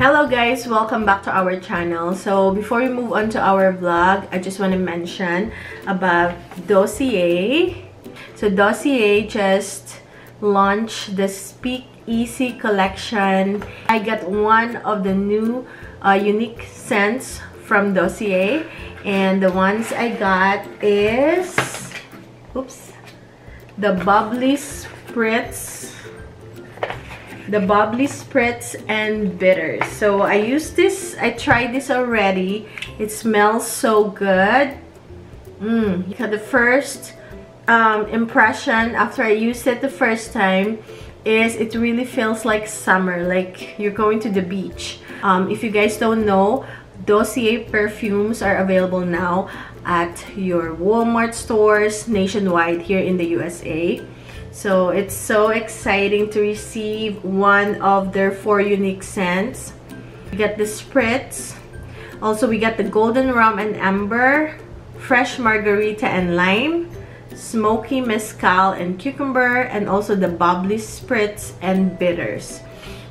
Hello guys, welcome back to our channel. So before we move on to our vlog, I just want to mention about Dossier. So Dossier just launched the Speak Easy collection. I got one of the new unique scents from Dossier, and the ones I got is the Bubbly Spritz. The Bubbly Spritz and Bitters. So I used this, I tried this already. It smells so good. The first impression after I used it the first time is it really feels like summer, like you're going to the beach. If you guys don't know, Dossier perfumes are available now at your Walmart stores nationwide here in the USA. So it's so exciting to receive one of their 4 unique scents. We got the Spritz. Also, we got the Golden Rum and Amber, Fresh Margarita and Lime, Smoky Mezcal and Cucumber, and also the Bubbly Spritz and Bitters.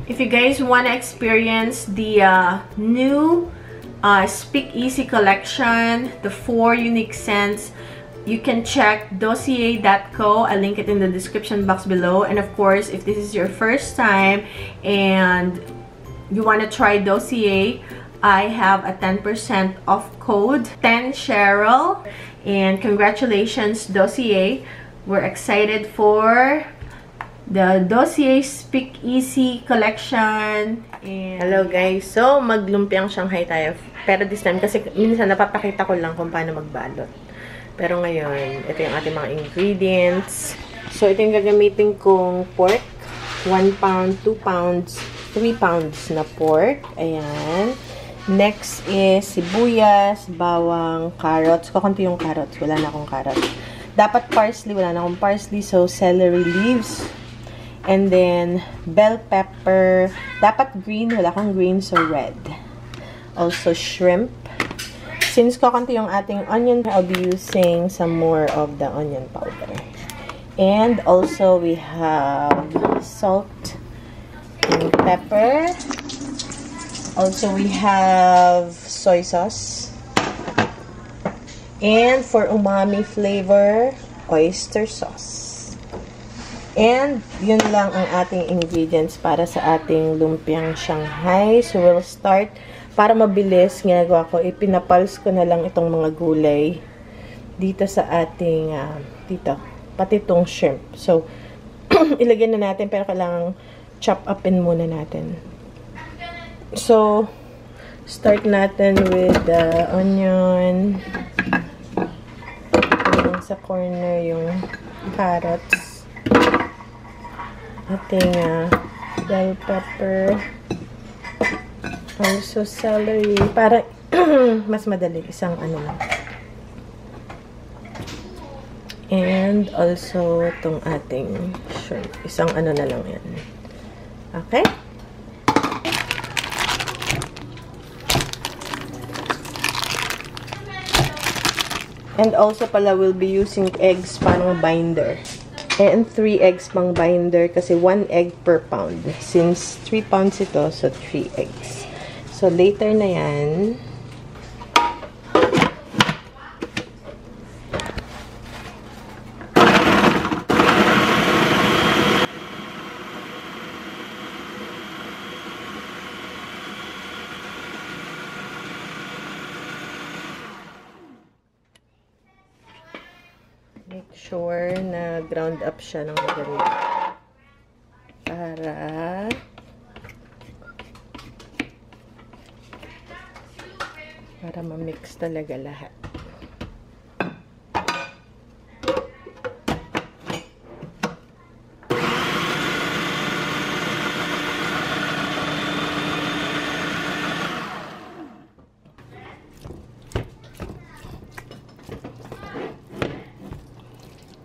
If you guys want to experience the new Speak Easy collection, the 4 unique scents, you can check dossier.co. I'll link it in the description box below. And of course, if this is your first time and you want to try Dossier, I have a 10% off code, 10Cheryl. And congratulations, Dossier. We're excited for the Dossier Speak Easy collection. And hello guys, so maglumpiang Shanghai tayo. Pero this time, kasi minsan napapakita ko lang kung paano magbalot. Pero ngayon, ito yung ating mga ingredients. So, ito yung gagamitin kong pork. 1 pound, 2 pounds, 3 pounds na pork. Ayan. Next is sibuyas, bawang, carrots. Kukunti yung carrots. Wala na akong carrots. Dapat parsley. Wala na akong parsley. So, celery leaves. And then, bell pepper. Dapat green. Wala akong green. So, red. Also, shrimp. Since kukunti yung ating onion, I'll be using some more of the onion powder. And also, we have salt and pepper. Also, we have soy sauce. And for umami flavor, oyster sauce. And yun lang ang ating ingredients para sa ating lumpiang Shanghai. So, we'll start. Para mabilis, ginagawa ko, ipinapulse ko na lang itong mga gulay dito sa ating, dito, pati itong shrimp. So, ilagyan na natin, pero kailangan chop upin muna natin. So, start natin with the onion. Yung sa corner, yung carrots. Ating bell pepper. Also, celery. Para mas madali. Isang ano lang. And also, itong ating shrimp. Isang ano na lang yan. Okay? And also pala, we'll be using eggs pang binder. And 3 eggs pang binder kasi 1 egg per pound. Since 3 pounds ito, so 3 eggs. So, later na yan. Make sure na ground up siya ng maganda. Para ma-mix talaga lahat.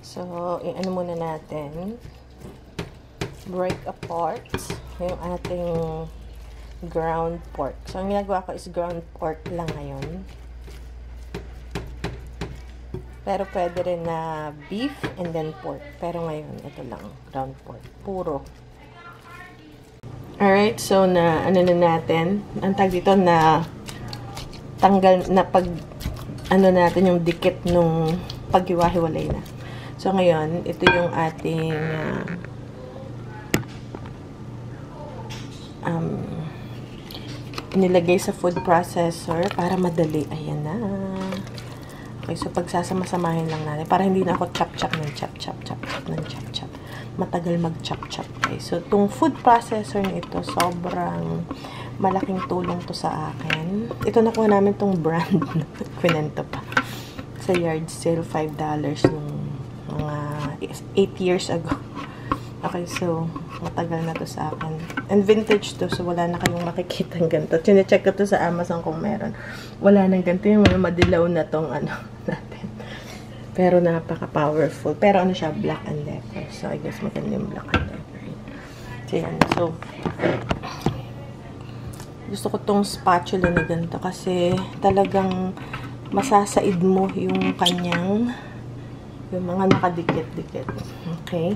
So, i-ano muna natin. Break apart yung ating ground pork. So, ang ginagawa ko is ground pork lang ngayon. Pero pwede rin na beef and then pork. Pero ngayon, ito lang, ground pork. Puro. Alright, so na ano na natin, ang tag dito na tanggal na pag ano natin yung dikit nung paghiwa-hiwalay na. So ngayon, ito yung ating nilagay sa food processor para madali. Ayan na. Okay, so pagsasama-samahin lang natin para hindi na ako chop-chop ng chop-chop ng chop-chop. Matagal mag-chop-chop. Okay, so itong food processor na ito, sobrang malaking tulong to sa akin. Ito nakuha namin itong brand. Kwento pa. Sa yard sale, $5 nung mga 8 years ago. Okay, so matagal na to sa akin. And vintage to, so wala na kayong makikita ng ganito. Chine-check ko to sa Amazon kung meron. Wala nang ganito, yung mga madilaw na tong ano natin. Pero napaka-powerful. Pero ano siya, black and leather. So, I guess maganda yung black and leather. So, yan. So, gusto ko tong spatula na ganito kasi talagang masasaid mo yung kanyang yung mga nakadikit-dikit. Okay?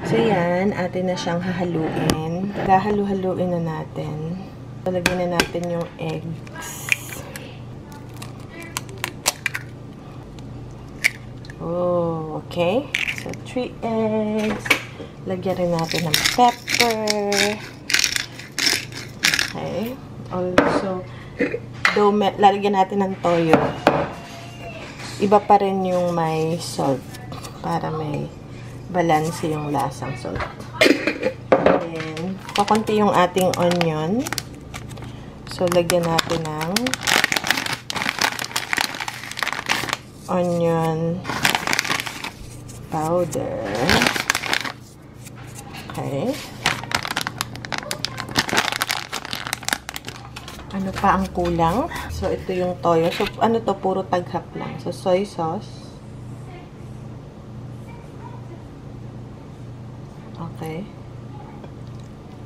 So, yan. Atin na siyang hahaluin. Hahalu-haluin na natin. Lagyan na natin yung eggs. Oh, okay. So, 3 eggs. Lagyan rin natin ng pepper. Okay. Also, lalagyan natin ng toyo. Iba pa rin yung may salt para may balance yung lasang salt. Then, pakunti yung ating onion. So, lagyan natin ng onion powder. Okay. Ano pa ang kulang? So, ito yung toyo. So, ano to? Puro taghap lang. So, soy sauce. Okay.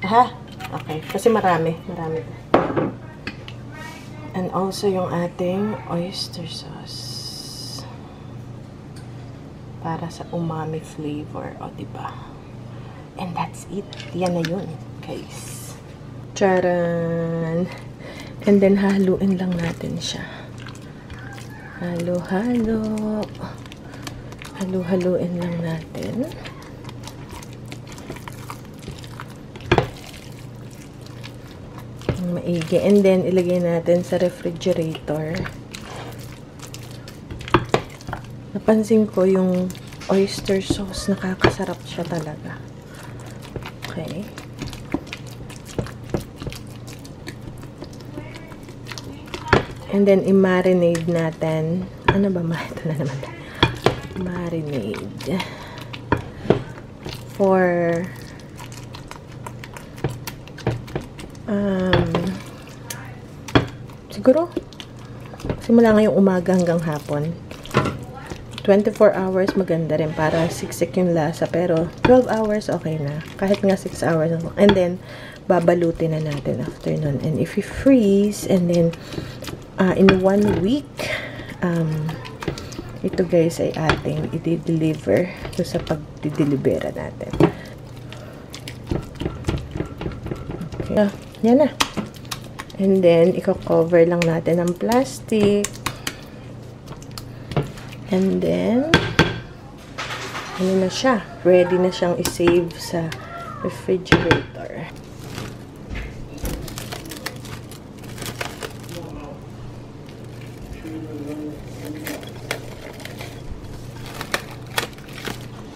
Aha! Okay. Kasi marami. Marami. And also yung ating oyster sauce. Para sa umami flavor. O, diba? And that's it. Yan na yun, guys. Charan! And then, haluin lang natin siya. Halo-halo. Halo-haluin lang natin. Maigi. And then, ilagay natin sa refrigerator. Napansin ko yung oyster sauce. Nakakasarap siya talaga. Okay. And then, i-marinate natin. Ano ba? Ito na naman. Marinade. For siguro simula ngayong umaga hanggang hapon. 24 hours maganda rin para siksik yung lasa, pero 12 hours okay na. Kahit nga 6 hours. And then babalutin na natin after nun. And if you freeze, and then in 1 week, ito guys ay ating i-deliver sa pag-delivera natin. Okay. Yan na. And then, i-cover lang natin ng plastic. And then, ano na siya? Ready na siyang i-save sa refrigerator.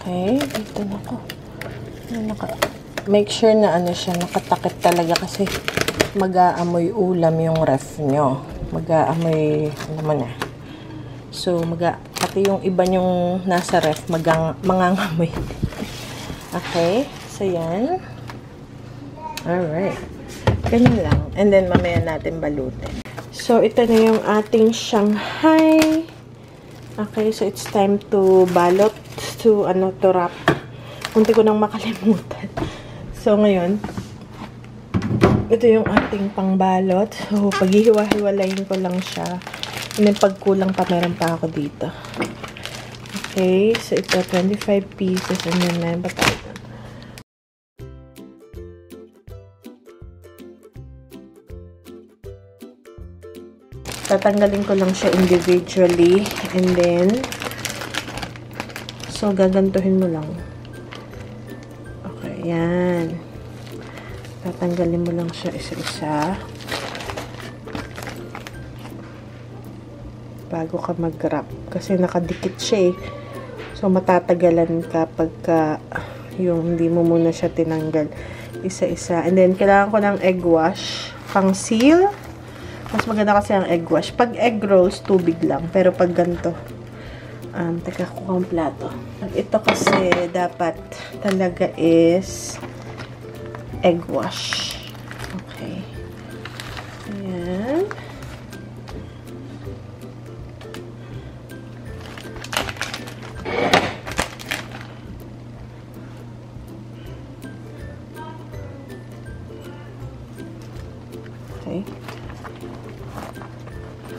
Okay, dito na ko. Make sure na ano siya, nakatakip talaga kasi mag-aamoy ulam yung ref nyo. Mag-aamoy naman So, pati yung iba yung nasa ref, mangangamoy. Okay, so yan. Alright. Ganyan lang. And then, mamaya natin balutin. So, ito na yung ating Shanghai. Okay, so it's time to balot, to wrap. Kunti ko nang makalimutan. So, ngayon, ito yung ating pangbalot. So, paghihiwa-hiwalayin ko lang siya. And then, pag kulang pa, meron pa ako dito. Okay, so ito, 25 pieces. And then, meron pa tayo. Tatanggalin ko lang siya individually. And then, so, gagantuhin mo lang. Okay, yan. Tatanggalin mo lang siya isa-isa. Bago ka mag-wrap. Kasi nakadikit siya eh. So, matatagalan ka pagka yung hindi mo muna siya tinanggal isa-isa. And then, kailangan ko ng egg wash. Pang seal. Mas maganda kasi ang egg wash. Pag egg rolls, tubig lang. Pero pag ganito, teka ko ang plato. Ito kasi dapat talaga is egg wash. Okay. Ayan. Okay.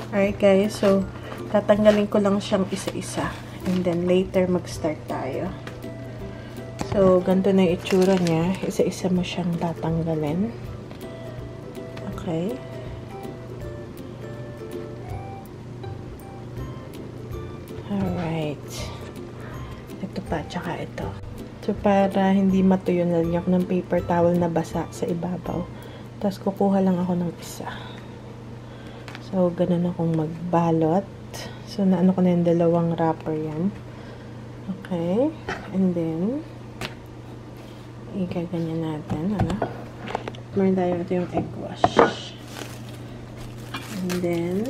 Alright guys, so tatanggalin ko lang siyang isa-isa. And then later mag-start tayo. So, ganito na yung itsura niya. Isa-isa mo siyang tatanggalin. Okay. Alright. Ito pa, tsaka ito. So, para hindi matuyo, nalagyan ko ng paper towel na basa sa ibabaw. Tapos, kukuha lang ako ng isa. So, ganun akong magbalot. So, naano ko na yung dalawang wrapper yan. Okay. And then, igaganyan natin. Ano? Meron tayo ito yung egg wash. And then,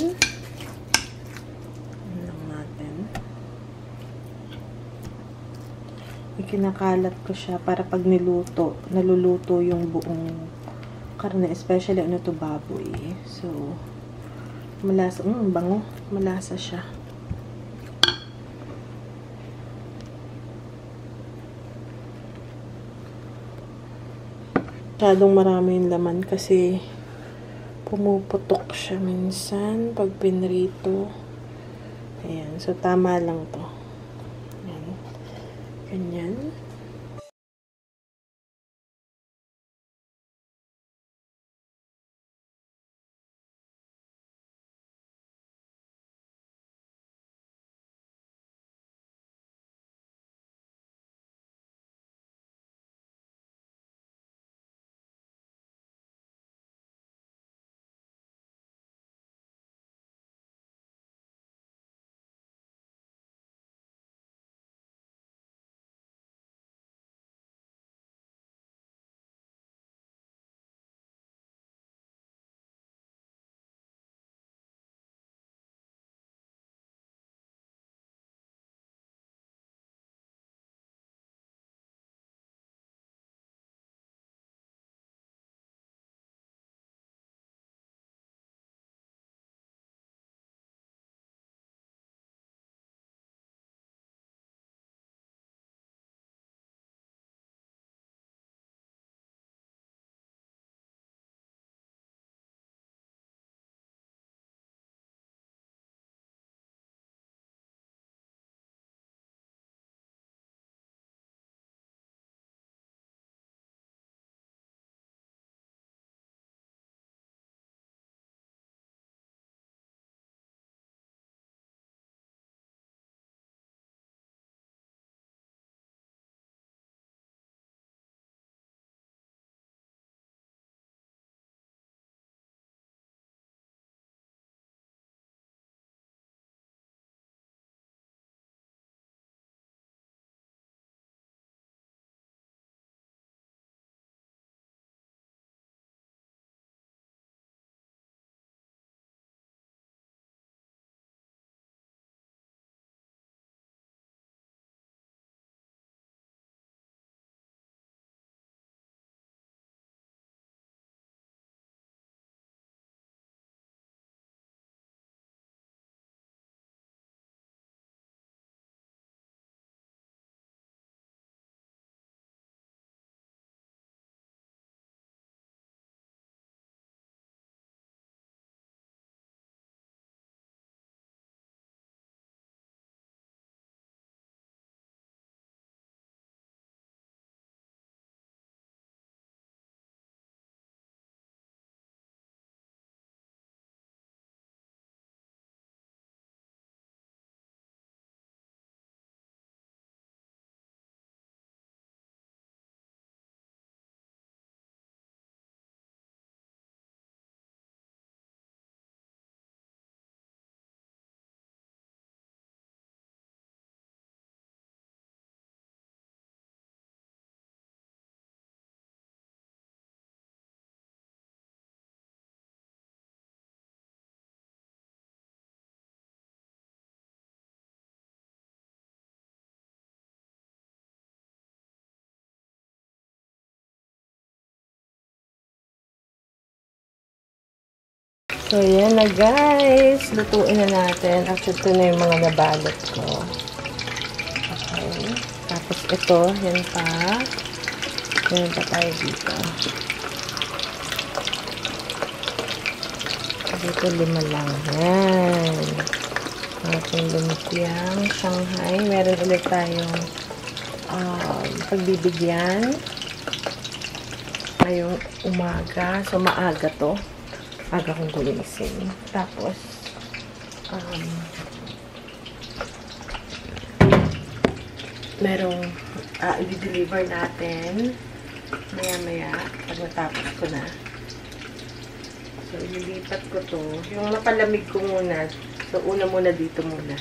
ano lang natin. Ikinakalat ko siya para pag niluto, naluluto yung buong karne. Especially, ano to, baboy. So, malasa. Bango. Malasa siya. Masyadong marami yung laman kasi pumuputok siya minsan pag pinrito. Ayan. So, tama lang to. Ayan. Ganyan. So, yan na guys. Lutuin na natin. Actually, ito na yung mga nabalot ko. Okay. Tapos ito, yan pa. Yan pa tayo dito. Dito 5 lang. Yan. Ating lumpiang Shanghai. Meron ulit tayong pagbibigyan. Ngayong umaga. So, maaga to. Aga kong gulising. Tapos, merong i-deliver natin maya-maya pag natapos ko na. So, ililipat ko to. Yung mapalamig ko muna. So, una muna dito muna.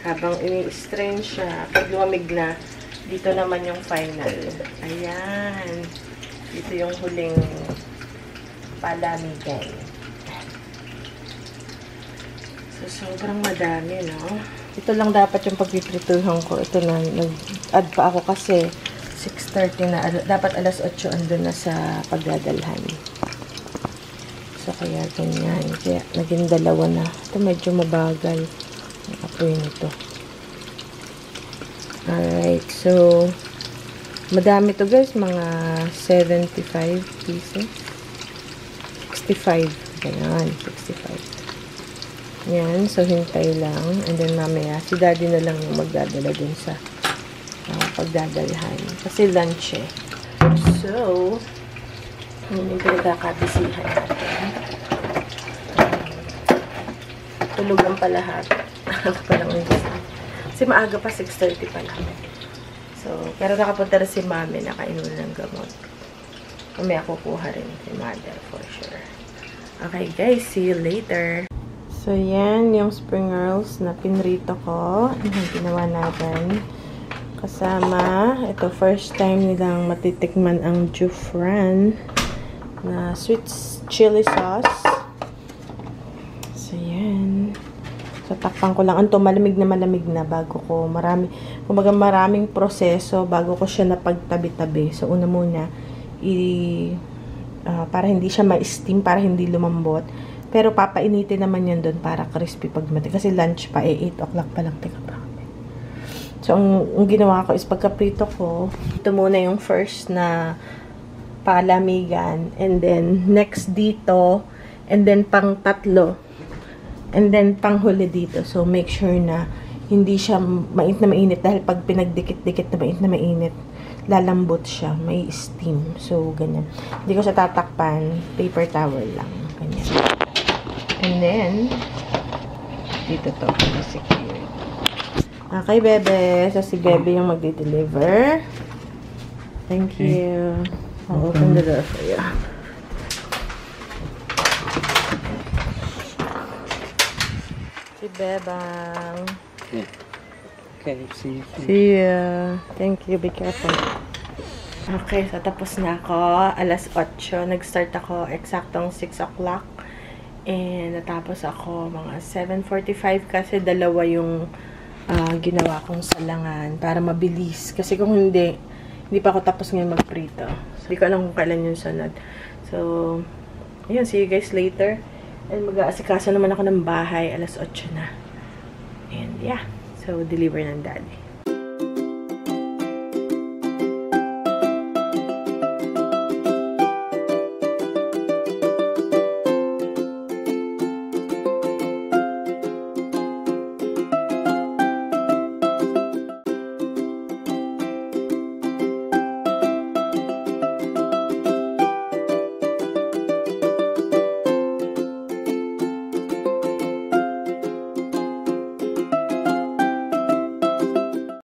Habang ini-strain siya, pag lumamig na, dito naman yung final. Ayan. Dito yung huling palamigan. So, sobrang madami, no? Ito lang dapat yung pagpiprituhan ko. Ito na, nag-add pa ako kasi 6:30 na. Dapat alas 8 andun na sa pagdadalhan. So, kaya ganyan. Kaya, naging 2 na. Ito medyo mabagal. Ang apoy nito. Alright. So, madami to guys. Mga 75 pieces. 65. Ganyan. 65. Yan. So, hintay lang. And then, mamaya, si daddy na lang yung magdadala dun sa pagdadalhan. Kasi lunch eh. So, yun yung pinagkakabisihan natin. Tulugan pa lahat. Kasi maaga pa, 6:30 pa lang. So, pero nakapunta rin si mami, nakainom ng gamot. Mamaya kukuha rin si mother for sure. Okay guys, see you later. So, yan yung spring rolls na pinrito ko. Yung ginawa natin. Kasama, ito first time nilang matitikman ang Jufran na sweet chili sauce. So, yan. So, takpan ko lang. Ito, malamig na bago ko. Maraming proseso bago ko siya napagtabi-tabi. So, una muna, para hindi siya ma-steam, para hindi lumambot. Pero, papainitin naman yan doon para crispy pag mati. Kasi lunch pa, 8 o'clock pa lang. Teka pa. So, ang ginawa ko is pagkaprito ko, ito muna yung first na palamigan. And then, next dito. And then, pang 3. And then, pang huli dito. So, make sure na hindi siya mainit na mainit. Dahil pag pinagdikit-dikit na mainit, lalambot siya. May steam. So, ganyan. Hindi ko siya tatakpan. Paper towel lang. Ganyan. And then, dito to. Secure. Okay, bebe. So, si bebe yung magdi-deliver. Thank you. I'll open the door for you. Si Bebang. Okay, see you. See ya. Thank you. Be careful. Okay, so tapos na ako. Alas 8. Nag-start ako eksaktong 6 o'clock. And natapos ako mga 7:45 kasi 2 yung ginawa kong salangan para mabilis. Kasi kung hindi pa ako tapos ngayon magprito. So, hindi ko alam kung kailan yung sunod. So, ayun, see you guys later. And mag-aasikaso naman ako ng bahay. Alas 8 na. And yeah, so deliver ng daddy.